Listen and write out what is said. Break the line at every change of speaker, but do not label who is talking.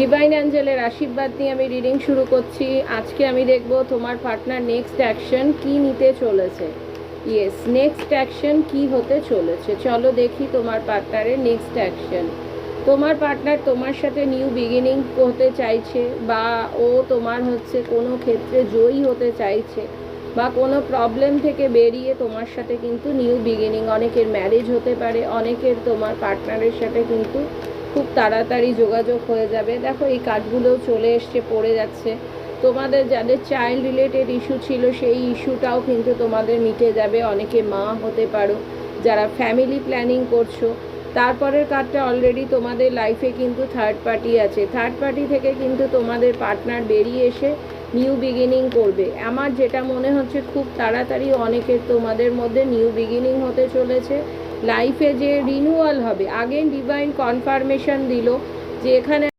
Divine অ্যাঞ্জেলের আশীর্বাদ নিয়ে আমি রিডিং শুরু করছি। আজকে আমি দেখব তোমার পার্টনার নেক্সট অ্যাকশন কি নিতে চলেছে। ইয়েস, নেক্সট অ্যাকশন কি হতে চলেছে, চলো দেখি তোমার পার্টনারের নেক্সট অ্যাকশন। তোমার পার্টনার তোমার সাথে নিউ বিগিনিং হতে চাইছে, বা ও তোমার কোনো ক্ষেত্রে জয়ী হতে চাইছে, বা কোনো প্রবলেম থেকে বেরিয়ে তোমার সাথে কিন্তু নিউ বিগিনিং। অনেকের ম্যারেজ হতে পারে, অনেকের তোমার পার্টনারের সাথে কিন্তু খুব তাড়াতাড়ি যোগাযোগ হয়ে যাবে। দেখো এই কার্ডগুলোও চলে এসছে, পড়ে যাচ্ছে। তোমাদের যাদের চাইল্ড রিলেটেড ইস্যু ছিল সেই ইস্যুটাও কিন্তু তোমাদের মিটে যাবে। অনেকে মা হতে পারো, যারা ফ্যামিলি প্ল্যানিং করছো। তারপরের কার্ডটা অলরেডি তোমাদের লাইফে কিন্তু থার্ড পার্টি আছে। থার্ড পার্টি থেকে কিন্তু তোমাদের পার্টনার বেরিয়ে এসে নিউ বিগিনিং করবে। আমার যেটা মনে হচ্ছে খুব তাড়াতাড়ি অনেকের তোমাদের মধ্যে নিউ বিগিনিং হতে চলেছে। লাইফে যে রিনিউয়াল হবে, আগে ডিভাইন কনফার্মেশন দিল যে এখানে